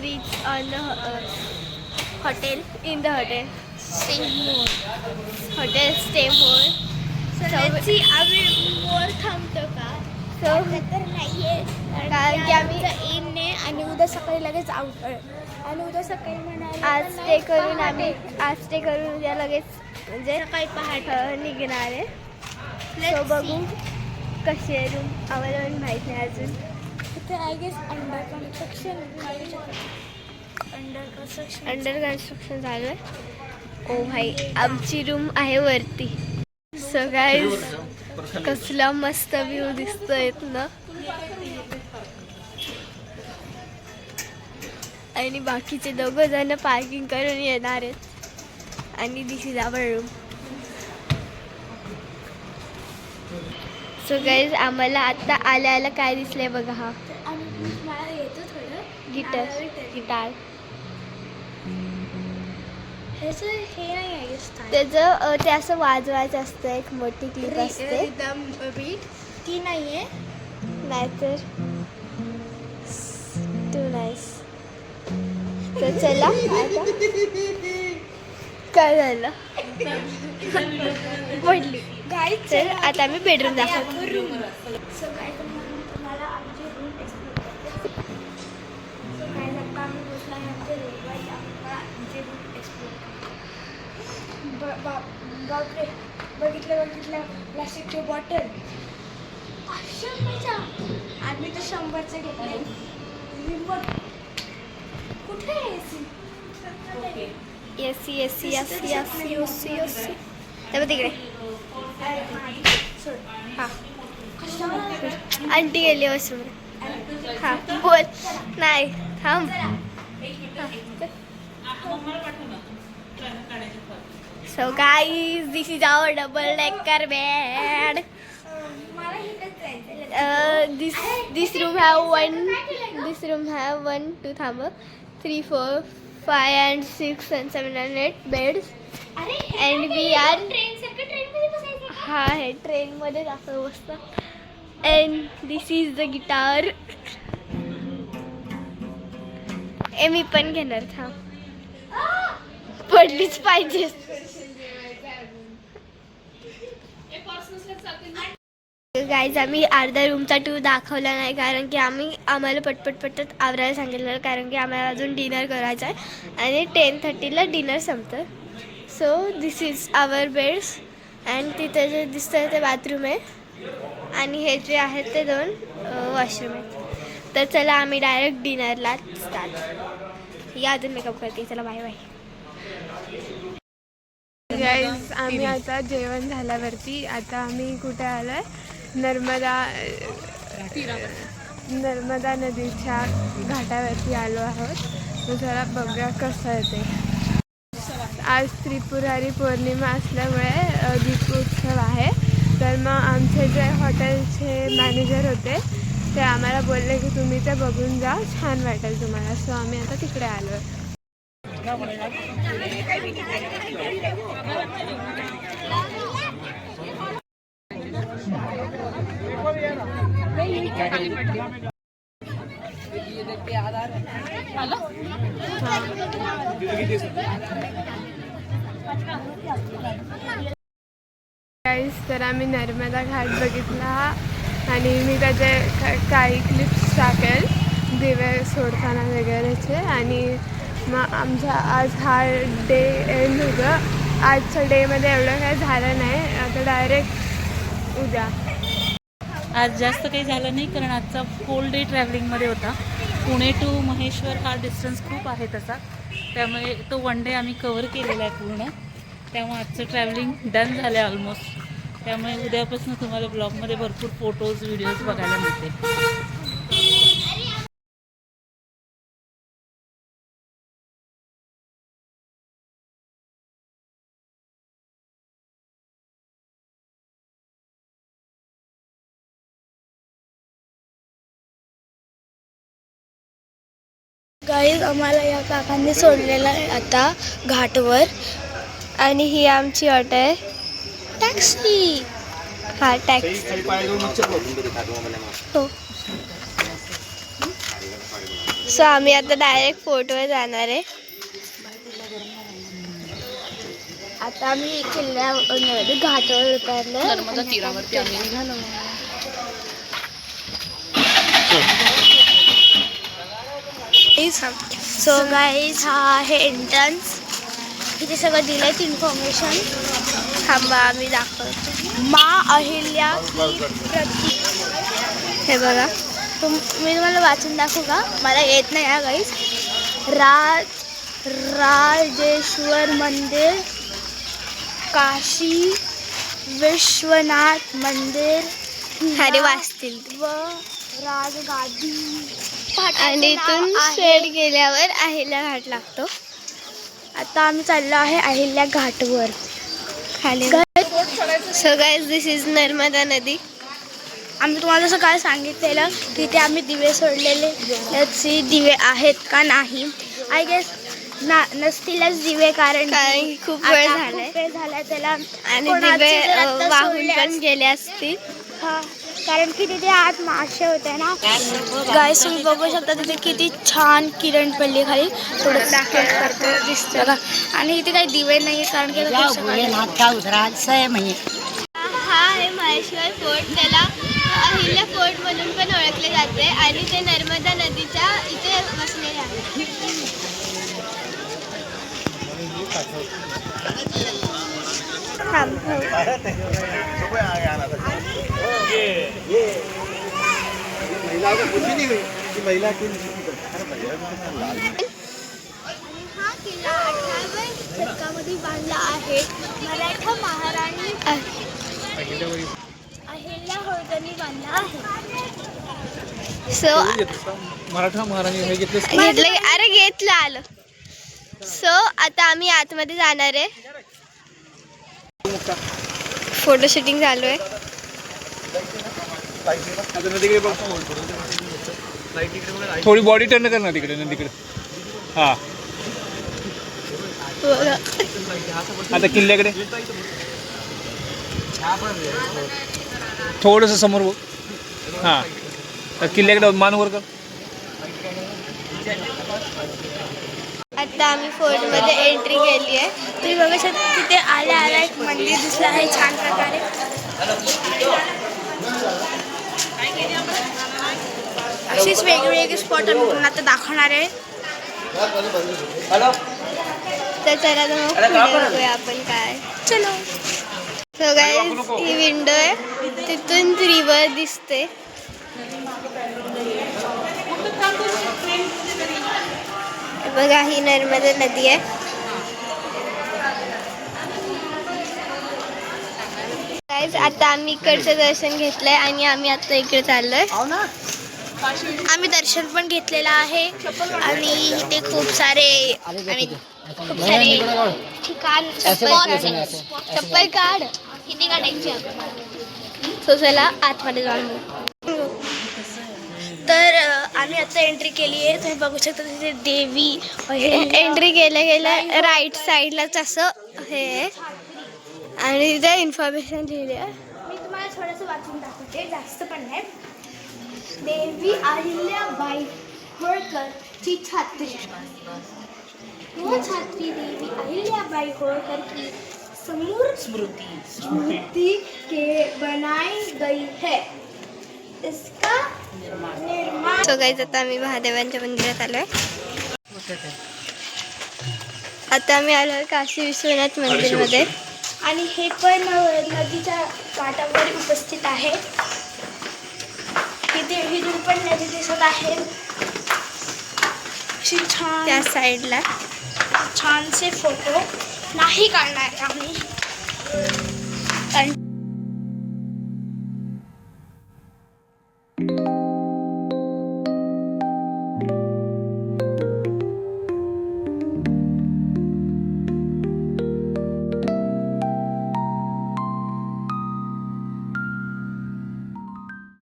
reach on the hotel. In the hotel. Stay more. Hotel stay more. So let's see आम्ही more थांबतो का? So तर नाहीये. कारण की आम्ही इनने आणि उद्या सकाळी लगेच आउट आणि उद्या सकाळी म्हणाले आज स्टे करून उद्या लगेच म्हणजे सकाळी पहाटे निघणार आहे. Let's सो बघू see. कशी आहे रूम आम्हाला पण माहीत नाही अजून. इथे आय गेस अंडर कन्स्ट्रक्शन चालू आहे. ओ भाई आमची रूम आहे वरती. सो गाईज कसला मस्त व्ह्यू दिसतोय ना. आणि बाकीचे दोघं जण पार्किंग करून येणार आहेत आणि this is our room. So guys आम्हाला आता आल्या काय दिसलंय बघा. हा मला येतो थोडं गिटार ह्याचं हे नाही आहे त्याचं ते असं वाजवायचं असतं. एक मोठी क्लिप असते बीट ती नाही आहे नाहीतर टू नाईस. तर चला आता काय झालं म्हटली गाईड तर आता मी बेडरूम दाखवतो. सो गाईड तुम्हाला आमची रूम एक्सप्लोर करते. सो गाईड आता आम्ही बसला आहे आमच्या रूमवर. आम्हाला आमची रूम एक्सप्लोर बापरे बघितलं प्लास्टिकचे बॉटल 500 रुपयाच्या. आम्ही तर 100चे घेतले. रिमोट कुठे आहे एसी तर तिकडे हां आंटी गेली वॉशरूमला. हां बोल नाही थांब. So guys this is our double decker bed. This room have 1 2 थांब 3 4 5 and 6 and 7 and 8 beds. And we are हा आहे ट्रेनमध्ये असं बसतं. And this is the guitar. मी पण घेणार थांब पडलीच पाहिजे. गाईज आम्ही अर्धा रूमचा टूर दाखवला नाही कारण की आम्हाला पटपट आवरायला सांगितलं कारण की आम्हाला अजून डिनर करायचं आहे आणि 10:30ला डिनर संपतं. So this is our beds and तिथे जे दिसतं ते बाथरूम आहे आणि हे जे आहेत ते 2 वॉशरूम आहेत. तर चला आम्ही डायरेक्ट डिनरला स्टार्ट. या अजून मेकअप करते. चला बाय बाय. गाईज आम्ही आता जेवण झाल्यावरती आता आम्ही कुठे आलो आहे नर्मदा नदीच्या घाटावरती आलो आहोत. तर जरा बघूया कसं आहे ते. आज त्रिपुरारी पौर्णिमा असल्यामुळे दीपोत्सव आहे. तर मग आमचे जे हॉटेलचे मॅनेजर होते ते आम्हाला बोलले की तुम्ही ते बघून जा छान वाटेल तुम्हाला. सो आम्ही आता तिकडे आलो आहे. तर आम्ही नर्मदा घाट बघितला आणि मी त्याचे काही क्लिप्स टाकेल दिवे सोडताना वगैरेचे. आणि मग आमचा आज हा डे एंड होतं. आजच्या डेमध्ये एवढं काही झालं नाही. आता डायरेक्ट उद्या. आज जास्त काही झालं नाही कारण आजचा फुल डे ट्रॅव्हलिंगमध्ये होता. पुणे टू महेश्वर हा डिस्टन्स खूप आहे तसा, त्यामुळे तो 1 डे आम्ही कव्हर केलेला आहे पूर्ण. त्यामुळे आजचं ट्रॅव्हलिंग डन झालं आहे ऑलमोस्ट. त्यामुळे उद्यापासून तुम्हाला ब्लॉगमध्ये भरपूर फोटोज व्हिडिओज बघायला मिळते. गाईज आम्हाला या काकांनी सोडलेलं आहे आता घाटवर आणि ही आमची ऑटो आहे. टॅक्सी. हा टॅक्सी हो. सो आम्ही आता डायरेक्ट फोर्टवर जाणार आहे. आता आम्ही किल्ल्यावर घाटावर उतरलो. नर्मदा तीरावरती आम्ही निघालो. सो गाईज हा आहे एंट्रन्स. इथे सगळं दिलंय इन्फॉर्मेशन. थांबा आम्ही दाखवतो. मा अहिल्या की प्रति. हे बघा, मी तुम्हाला वाचून दाखवू का? मला येत नाही हा गाईज. राजेश्वर मंदिर, काशी विश्वनाथ मंदिर अरे वाचतील ते. व राजगादी. आणि इथून स्ट्रेट गेल्यावर अहिल्या घाट लागतो. आता आम्ही चाललो आहे अहिल्या घाटवर खाली. So guys this is Narmada नदी. आम्ही तुम्हाला जसं काय सांगितलेलं तिथे आम्ही दिवे सोडलेले. त्याचे दिवे आहेत का नाही, आय गेस नसतीलच दिवे, कारण कारण खूप आता वेळ खूप झालाय वेळ झालाय त्याला. आणि कोणाचे दिवे जर आता वाहून सोडले पण गेले असतील. हा, कारण की तिथे आत मासे होते ना. गाईस तुम्ही बघू शकता तिथे किती छान किरण पडली खाली. थोडं दिसतं का? आणि इथे काही दिवे नाही कारण की आता खूप सकाळी. हा आहे महेश्वर फोर्ट. त्याला अहिल्या फोर्ट म्हणून पण ओळखले जाते आणि ते नर्मदा नदीच्या इथे वसलेले आहे. हा किल्ला 18व्या शतकामध्ये बांधला आहे. मराठा महाराणी अहिल्या होळकरनी बांधला आहे. सो मराठा महाराणी हे घेतलं. घेतलं. अरे घेतलं आलं. सो आता आम्ही आतमध्ये जाणार आहे. फोटो शूटिंग चालू आहे. थोडी बॉडी टर्न कर ना तिकडे ना तिकडे. हा आता किल्ल्याकडे थोडंसं समोर बघ. हा तर किल्ल्याकडे मान वर कर. आता आम्ही फोर्ट मध्ये एंट्री केली आहे. तुम्ही बघू शकता तिथे आल्या आल्या एक मंदिर दिसलं आहे छान प्रकारे. अशीच वेगवेगळे स्पॉट आम्ही तुम्हाला आता दाखवणार आहे. तर चला तर मग पुढे बघूया आपण काय. चलो. सो गाईज ही विंडो आहे. तिथून रिव्हर दिसते. बघा ही नर्मदा नदी आहे. गाईज आता आम्ही इकडचं दर्शन घेतलंय आणि आम्ही आता इकडे चाललोय. आम्ही दर्शन पण घेतलेलं आहे आणि इथे खूप सारे ठिकाण चप्पल काढ. किती काढायची. सो चला आतमध्ये जाऊन. तर आम्ही आता एंट्री केली आहे. तुम्ही बघू शकता तिथे देवी एंट्री केल्या गेल्या राईट साईडलाच असं हे आहे आणि तिथे इन्फॉर्मेशन लिहिली आहे. मी तुम्हाला थोडंसं वाचून दाखवते, जास्त पण नाही. देवी अहिल्याबाई होळकर ची छात्री. वो छात्री देवी अहिल्याबाई होळकर की स्मृति के बनाई गई है. इसका निर्माण. सो गाईज आता आम्ही महादेवांच्या मंदिरात आलोय. आता आम्ही आलोय काशी विश्वनाथ मंदिरमध्ये. आणि हे पण नदीच्या काठावर उपस्थित आहे. इथे हिरून पण नदी दिसत आहे. अशी छान त्या साईडला छानसे फोटो नाही काढणार आम्ही, कारण